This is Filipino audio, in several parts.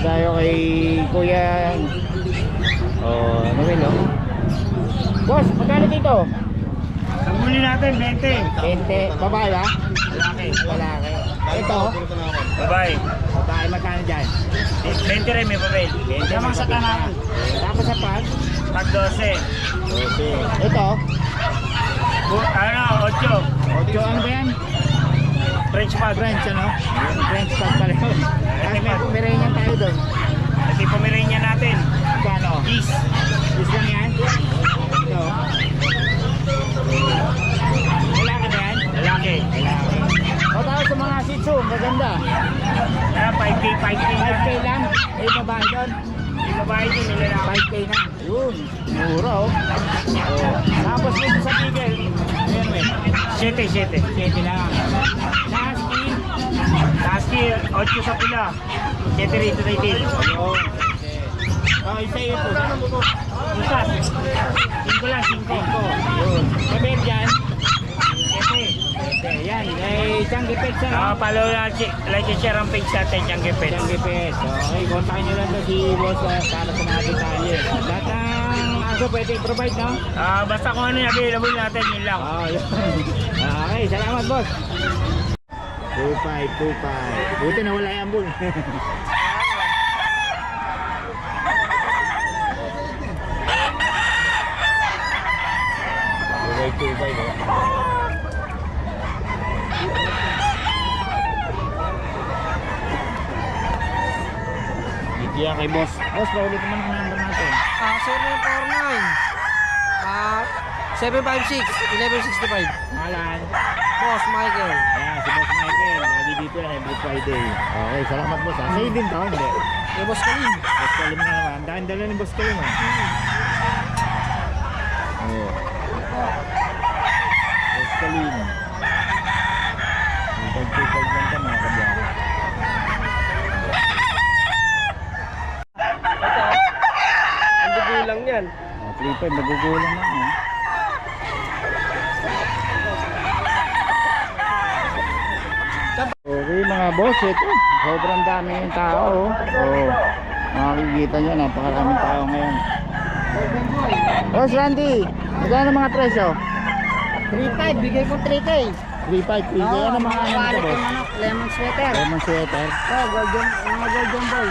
tayo kay Kuya. Oh, ano ba no? Boss, magkano dito? Ang huli natin, 20. 20. Babae ba? Lalaki. Lalaki. Ito? Babae. Babae, magkano dyan? 20 rin may papel. 20. Lamang sa tanan. Tapos sa pag? Pag 12. 12. Ito? Ano, 8. 8. Ano ba yan? French pag. French, ano? Yung French pag pala yun. Kasi may Pomeranian tayo doon. Kasi Pomeranian natin. Kano? Gis. Gis lang yan? Ito? Lalaki ba yan? Lalaki. Lalaki. O tapos sa mga Shih Tzu, maganda. 5K, 5K. 5K lang? May babae doon? Yung babae din, may lalaki. 5K na. Yun. Mura oh. Tapos dito sa Tigel. Ayan mo 7. 7 lang. Husky. Husky, 8 sa pula. 7 rito sa itin. Ayun. Oh, isa ito. Isa. 5 lang, 5. Yun. Sabi dyan. 7. Yan. Eh, Changi Pet siya. Follow na, like and share ang page natin, Changi Pet. Changi Pet. Okay, kontakin nyo lang to si Boss para sa mga detalye. Lahat ng aso pwede i-provide, no? Basta kung ano yung available natin, yun lang. Oh, yun. Okay, salamat, Boss. 25. Buti na wala yung ambul. Tubay. Yan kay Boss. Boss, paulit naman ang number natin. 749 756 1165. Malan. Boss Michael. Ayan, si Boss Michael. Lagi dito yan every Friday. Okay, salamat Boss. Sa'yo din to, hindi? Kay Boss Kalim. Boss Kalim na naman. Dahil dala ni Boss Kalim. Oh. Boss Kalim. Ang pag-tupag lang ka mga kabiyahe. Ang dugulang yan. 3.5, nagugulang lang. Okay mga boss, ito. Sobrang dami yung tao. Makikita nyo, napakaraming tao ngayon. Boss Randy, magkano mga presyo? 3.5, bigay ko 3K. 3.5, PG. Ano mga ano nito boss? Lemon sweater. Lemon sweater. Oh, golden, mga golden boy.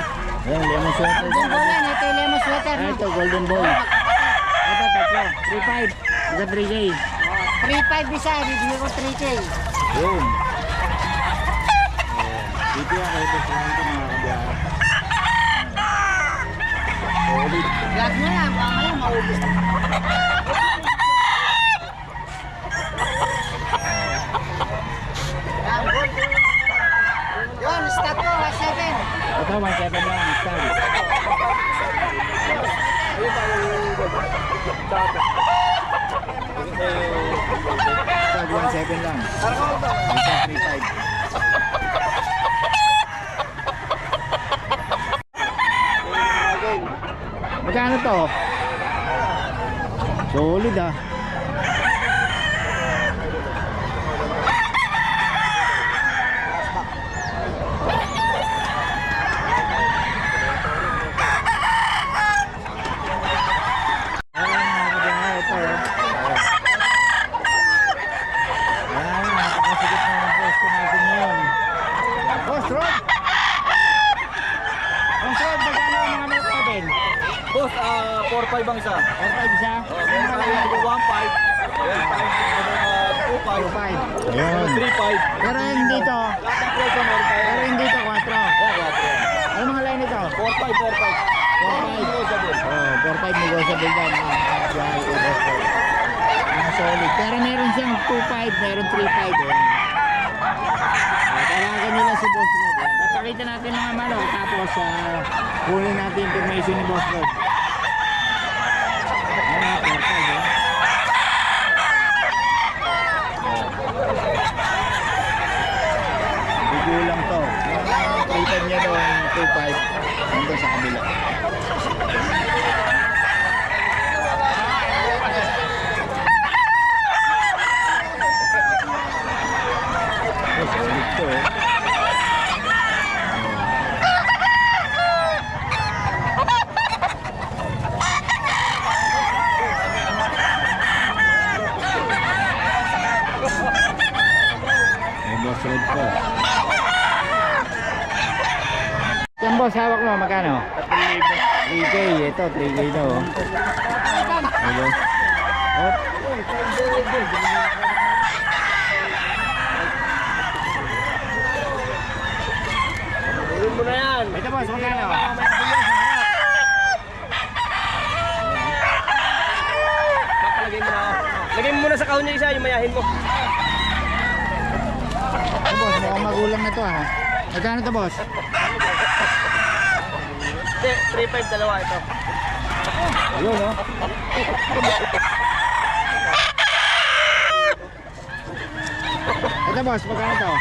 Ayan, lemon sweater. Golden boy yan, ito yung lemon sweater. Ito, golden boy. Ito, tatlo. 3.5. Isa 3K. 3.5 isa, bibigay ko 3K. Yun. Dito yan kayo boss Randy mga kabiyahe. Solid. Vlog mo lang, baka lang maubos. Yun, stop ko, 7. Ito, 1.7 lang. Style. Style, 1.7 lang. Isa 3.5. Magkano to? Solid ah. Boss, 4.5 ang isa. 4.5 siya? Oh, meron tayo 1.5. 2.5. 2.5. Ayun. 3.5. Pero hindi to. Lahat ng presyo meron tayo. Pero hindi to 4. Ano mga line nito? 4.5, 4.5. 4.5. Oh, 4.5 negotiable daw. Mga solid. Pero meron siyang 2.5, meron 3.5. Talagan nila si Boss Rod. Papakita natin mga manok. Tapos kunin natin information ni Boss Rod. Ayan, 4.5. Bigulang to. 3.5 niya doon, 2.5. Nandun sa kabila. Solid to boss, hawak mo, magkano? 3K, ito, 3K na oh. Hello. Oh. Ulit mo na yan. Ito boss, magkano? Papalagay mo na ako. Lagay mo muna sa kahon niya isa, yung mayahin mo. Ito boss, mukhang magulang na to ah. Magkano to boss? Hindi, 3.5 dalawa ito. Ayun oh. Ito boss, magkano to?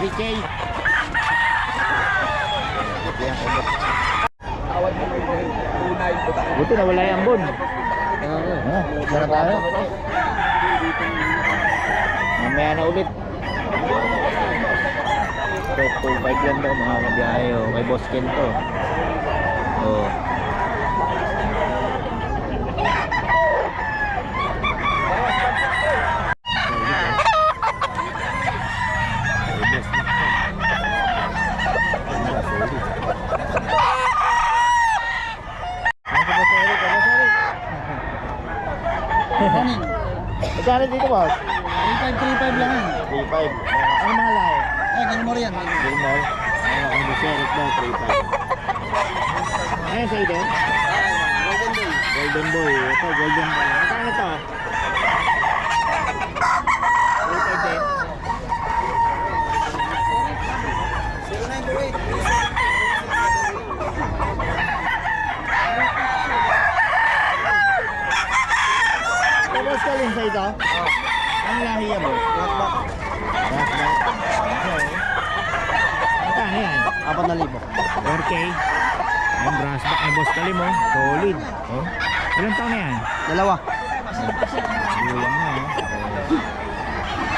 3K. Buti na wala yung ambon. Sana tayo. Mamaya na ulit. Ito, 2.5 yan daw mga kabiyahe. May boss Ken to. Oh. Magkano dito boss? 3.5 lang. 3.5. Ano mga lahi? Ganun mo rin. Gilmore. Ano ang Buceres daw, 3.5. Ayun sa iden? Golden Day. Golden Boy. Ito, Golden Boy. Magkano to? 3.5 din. 0928. Boss ka rin sa ito? Ang lahi yan boss? Blackback. Blackback. Okay. Magkano yan? 4,000. 4K. Ang brass back ni Boss Kalim oh. Solid. Oh. Ilang taon na yan? Dalawa. Ilang na oh.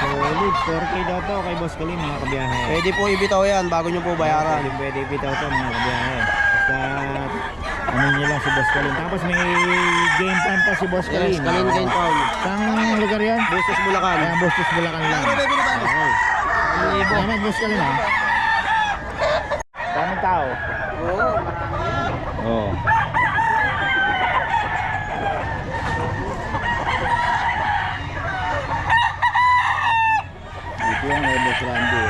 Solid. 4K daw to kay Boss Kalim mga kabiyahe. Pwede po ibitaw yan bago nyo po bayaran. Pwede bitaw to mga kabiyahe. Basta ano nyo lang si Boss Kalim. Tapos may game plan pa si Boss Kalim. Yes, Kalin Game Town. Saan lugar yan? Bustos Bulacan. Ayan, Bustos Bulacan lang. Okay. Salamat Boss Kalim ha. Daming tao. Oo. Dito yan ay Boss Randy.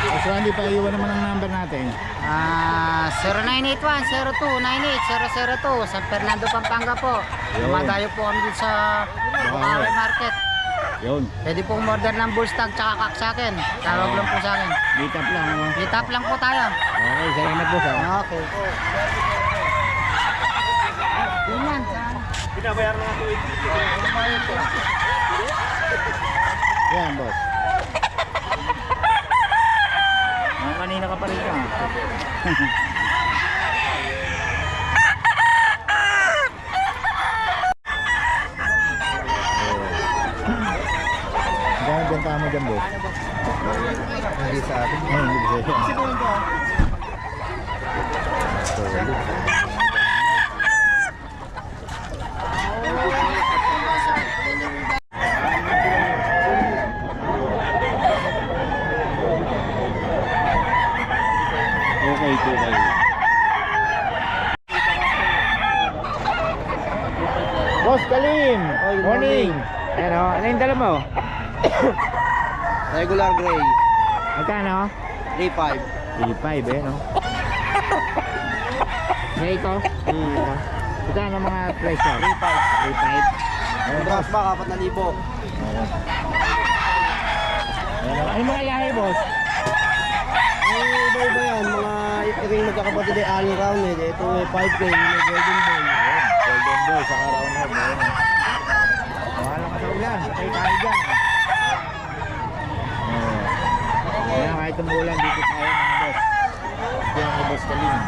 Boss Randy, paiwan naman ang number natin. 0981-0298-002 San Fernando, Pampanga po. Yun. Lumadayo po kami dun sa Bukawi Market. Yun. Pwede pong order ng bullstag tsaka kak sa akin. Tawag lang po sa akin. Meet up lang. Ano? Meet up lang po tayo. Okay, salamat boss ha. Okay. Yun yan. Binabayaran na ako Yan boss. Kanina ka pa rin ka. Gano'n benta mo dyan boss? Hindi sa atin. Hindi ko sa'yo. Okay, okay. Boss Kalim! Good Morning! morning. Ano? Ano yung dala mo? Regular gray. Magkano? 3.5. 3.5 no? May ito? Magkano mga presyo? 3.5. 3.5? Brass back, 4,000. Ano mga lahi boss? Iba-iba yan. Mga ring magkakapatid ay all round eh. Ito ay 5K, may golden boy. Golden Boy sa round head. Wala ka sa ulan. Patay tayo dyan. Kaya kahit umulan dito tayo mga boss. Diyan ang boss Kalim.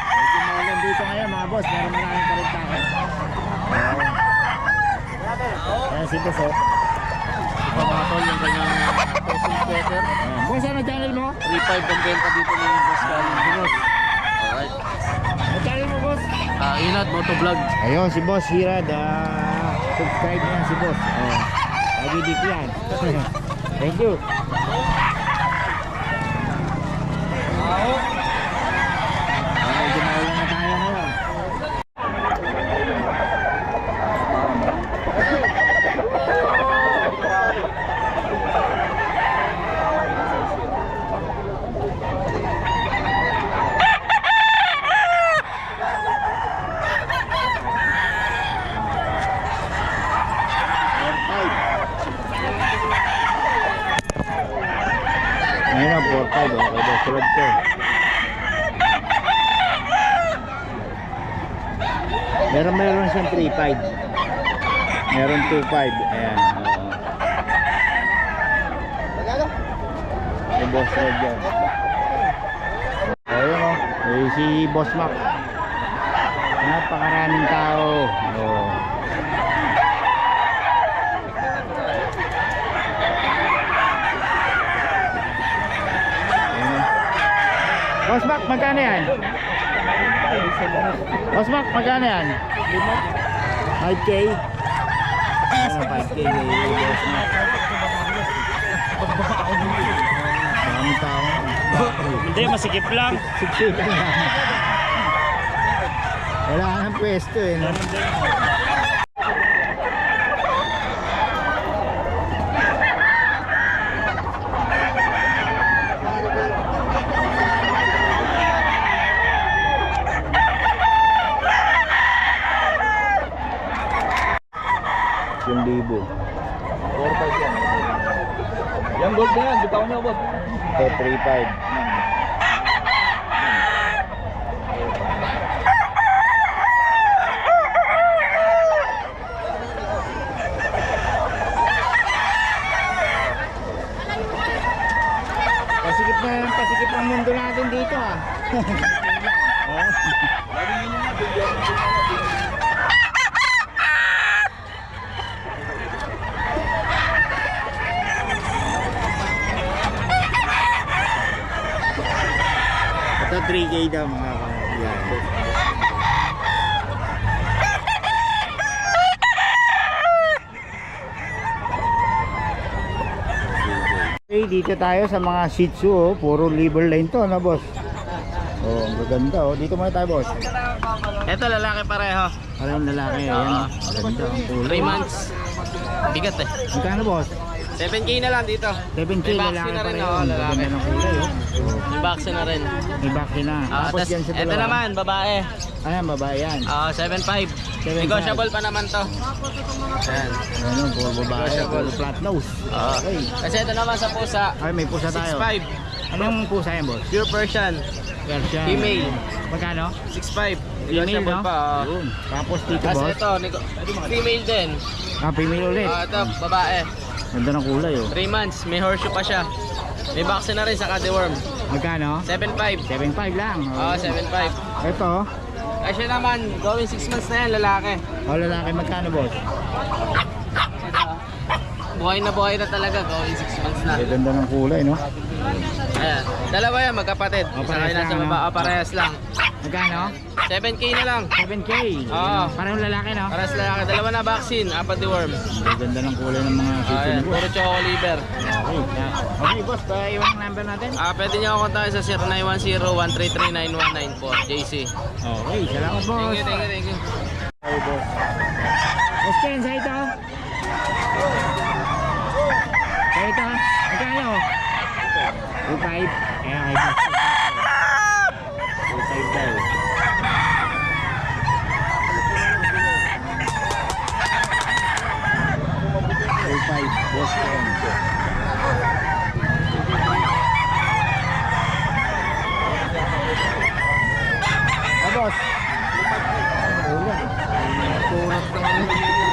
Medyo maulan dito ngayon mga boss. Meron maraming parintahan. Ayan si boss oh. Pamatol yung kanyang pesong sweater. Boss, ano channel mo? 3.5 ang benta dito ni Boss Gal. Alright. Inat Motovlog. Ayun, si Boss Hirad. Subscribe na si Boss. Oh. Lagi dito yan. Thank you. Medyo maulan na tayo ngayon. Ngayon na, 4-5. Okay ba? Sulod ko. Meron siyang 3-5. Meron 2-5. Ayan. May Boss Red yan. Ayun o. Si Boss Mac. Napakaraming tao. Oh. Boss Mac, magkano yan? Boss Mac, magkano yan? 5K? Ano 5K Boss Mac? Maraming tao. Hindi, masikip lang. Siksik lang. Wala ka ng pwesto eh. No? Yung libo. 4-5 yan. Yung gold na yan, bitaw niyo boss. Ito 3-5. Pasikip ng mundo natin dito ah. Ito 3K daw mga kaibigan. Okay, dito tayo sa mga Shih Tzu, oh. Puro liver line to, na boss? Oh, ang gaganda oh. Dito muna tayo, boss. Ito lalaki pareho. Parang lalaki, ayan. Ganda, ang kulay. 3 months. Bigat eh. Magkano, boss? 7K na lang dito. 7K, May lalaki vaccine na pa rin, rin. oh, Ang lalaki. ganda ng kulay, oh. May vaccine na rin. May vaccine na. Tapos Tas, yan sa ito dalawa. naman, babae. Ayan, babae yan. 7.5. 7.5. Negotiable pa naman to. Ayan. Ano, puro babae. Negotiable. Puro flat nose. Oo. Okay. Kasi ito naman sa pusa. Ay, may pusa tayo. 6.5. Anong pusa yan, boss? Pure Persian. Persian. Female. Magkano? 6.5. Female, Negotiable no? pa. Yun. Tapos dito, Tapos boss. ito, female din. Female ulit. Ito, babae. Ganda ng kulay, oh. 3 months. May horseshoe pa siya. May vaccine na rin sa deworm. Magkano? 7.5. 7.5 lang. Oo, 7.5. Ito, Ay siya naman, going 6 months na yan, lalaki. lalaki, magkano, boss? Buhay na talaga, going 6 months na. Ay, ganda ng kulay, no? Ayan. Dalawa yan, magkapatid. Oh, Isa parehas kayo nasa lang, baba, no? parehas lang. Magkano? 7K na lang. 7K. Oo. Parang lalaki, no? Parehas lalaki. Dalawa na vaccine, 4 deworm. Ay, ganda ng kulay ng mga sisi Ayan, ni boss. puro choco liver. Okay, okay, boss, iwan ang number natin. Pwede niyo ako kontakin sa 0910-133-9194, JC. Okay, salamat, boss. Thank you. Okay, boss. Boss Ken, sa ito? Sa ito, magkano? 2.5. Ayan, kay boss. 2.5 daw. Boss Ken. Boss. Ulan. Surat naman.